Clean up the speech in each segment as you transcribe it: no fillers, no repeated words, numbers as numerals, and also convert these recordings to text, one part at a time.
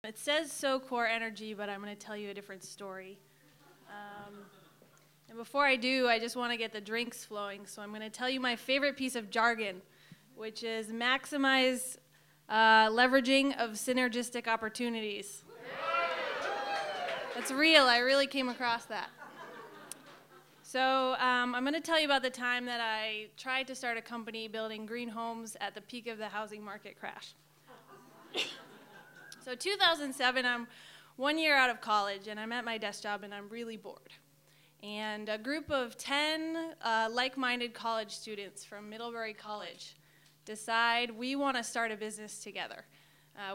It says so core energy, but I'm going to tell you a different story. And before I do, I just want to get the drinks flowing. So I'm going to tell you my favorite piece of jargon, which is maximize leveraging of synergistic opportunities. That's real. I really came across that. So I'm going to tell you about the time that I tried to start a company building green homes at the peak of the housing market crash. So 2007, I'm 1 year out of college, and I'm at my desk job, and I'm really bored. And a group of 10 like-minded college students from Middlebury College decide we want to start a business together.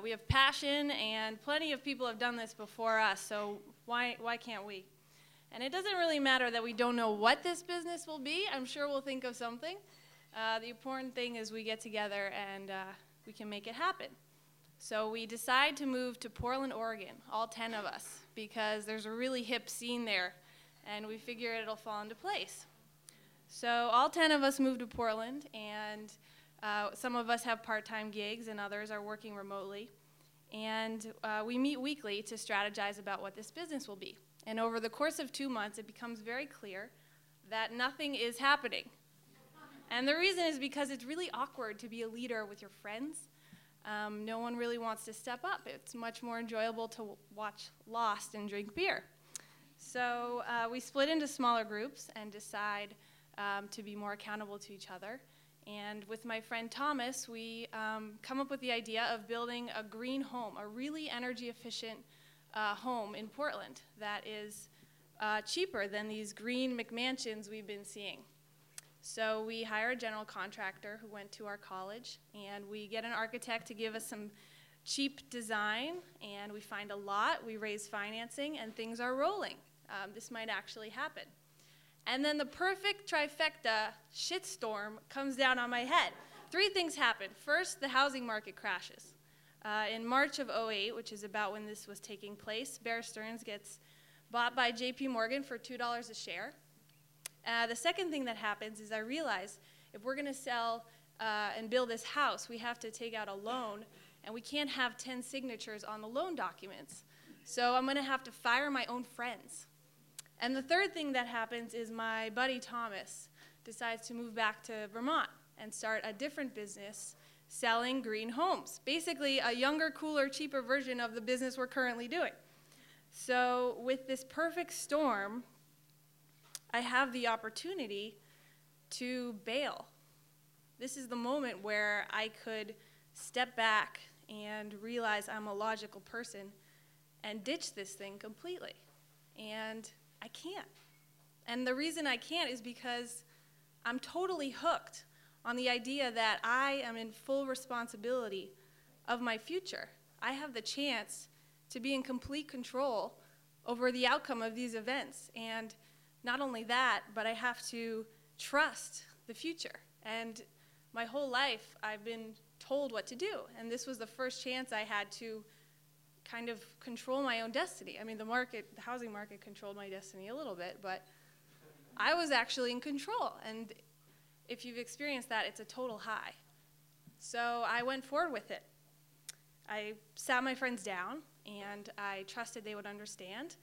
We have passion, and plenty of people have done this before us, so why can't we? And it doesn't really matter that we don't know what this business will be. I'm sure we'll think of something. The important thing is we get together and we can make it happen. So we decide to move to Portland, Oregon, all 10 of us, because there's a really hip scene there, and we figure it'll fall into place. So all 10 of us moved to Portland, and some of us have part-time gigs, and others are working remotely. And we meet weekly to strategize about what this business will be. And over the course of 2 months, it becomes very clear that nothing is happening. And the reason is because it's really awkward to be a leader with your friends. No one really wants to step up. It's much more enjoyable to watch Lost and drink beer. So we split into smaller groups and decide to be more accountable to each other. And with my friend Thomas, we come up with the idea of building a green home, a really energy-efficient home in Portland that is cheaper than these green McMansions we've been seeing. So we hire a general contractor who went to our college, and we get an architect to give us some cheap design, and we find a lot, we raise financing, and things are rolling. This might actually happen. And then the perfect trifecta shitstorm comes down on my head. 3 things happen. First, the housing market crashes. In March of '08, which is about when this was taking place, Bear Stearns gets bought by JP Morgan for $2 a share. The second thing that happens is I realize if we're going to sell and build this house, we have to take out a loan, and we can't have 10 signatures on the loan documents. So I'm going to have to fire my own friends. And the third thing that happens is my buddy Thomas decides to move back to Vermont and start a different business selling green homes. Basically, a younger, cooler, cheaper version of the business we're currently doing. So with this perfect storm, I have the opportunity to bail. This is the moment where I could step back and realize I'm a logical person and ditch this thing completely. And I can't. And the reason I can't is because I'm totally hooked on the idea that I am in full responsibility of my future. I have the chance to be in complete control over the outcome of these events. And not only that, but I have to trust the future. And my whole life, I've been told what to do. And this was the first chance I had to kind of control my own destiny. I mean, the housing market controlled my destiny a little bit, but I was actually in control. And if you've experienced that, it's a total high. So I went forward with it. I sat my friends down, and I trusted they would understand.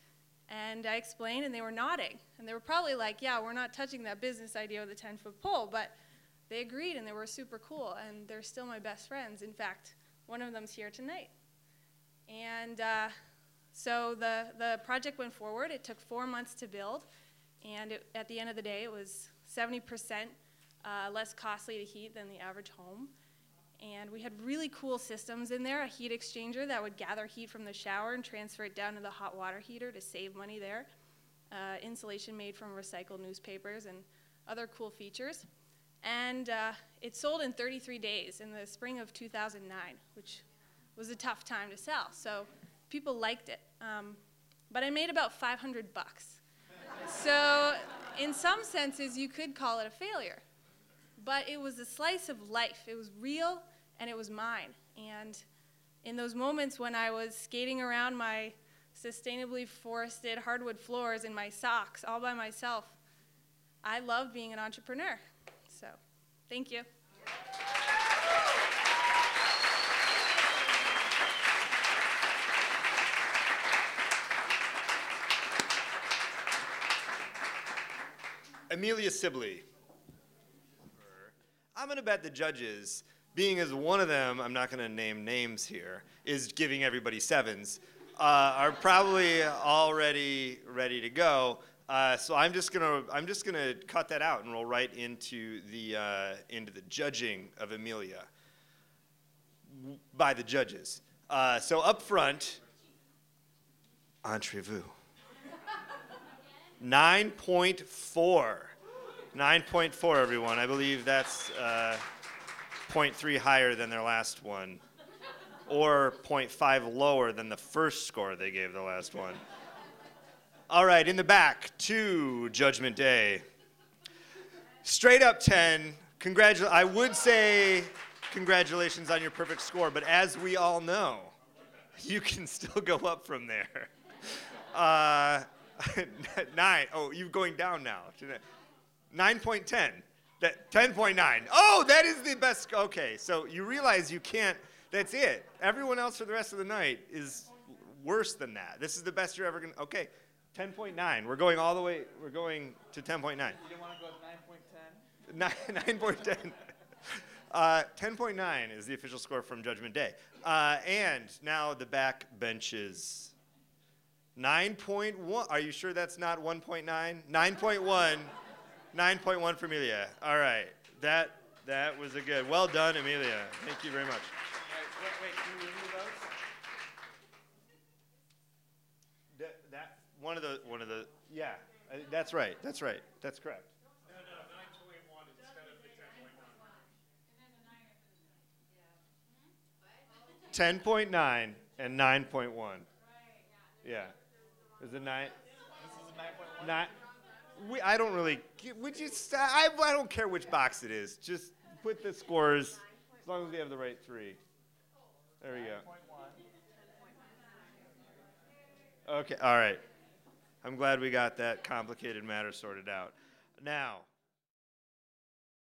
And I explained, and they were nodding. And they were probably like, yeah, we're not touching that business idea with a 10-foot pole. But they agreed, and they were super cool. And they're still my best friends. In fact, one of them's here tonight. And so the project went forward. It took 4 months to build. And at the end of the day, it was 70% less costly to heat than the average home. And we had really cool systems in there, a heat exchanger that would gather heat from the shower and transfer it down to the hot water heater to save money there, insulation made from recycled newspapers, and other cool features. And it sold in 33 days in the spring of 2009, which was a tough time to sell. So people liked it. But I made about $500. So in some senses, you could call it a failure. But it was a slice of life. It was real, and it was mine. And in those moments when I was skating around my sustainably forested hardwood floors in my socks all by myself, I love being an entrepreneur. So, thank you. Emilia Sibley. I'm going to bet the judges, being as one of them, I'm not going to name names here, is giving everybody 7s, are probably already ready to go. So I'm just gonna cut that out and roll right into the judging of Emilia by the judges. So up front, Entre-vous. 9.4. 9.4, everyone. I believe that's 0.3 higher than their last one, or 0.5 lower than the first score they gave the last one. All right, in the back, 2, Judgment Day. Straight up 10. I would say congratulations on your perfect score, but as we all know, you can still go up from there. 9. Oh, you're going down now. 9.10. 10.9. Oh, that is the best. Okay, so you realize you can't. That's it. Everyone else for the rest of the night is worse than that. This is the best you're ever going to. Okay, 10.9. We're going all the way. We're going to 10.9. You didn't want to go to 9.10? 9.10. 10.9 is the official score from Judgment Day. And now the back benches. 9.1. Are you sure that's not 1.9? 9.1. 9.1 for Emilia. All right. That was a good. Well done, Emilia. Thank you very much. Wait, can you remove those? That one of the. Yeah. That's right. That's correct. No, 9.1 instead of the 10.9. 10.9 and 9.1. Yeah. Is it 9? This is a 9.1? 9. I don't really. Would you? I don't care which box it is. Just put the scores as long as we have the right 3. There we go. 9.1. Okay. All right. I'm glad we got that complicated matter sorted out. Now.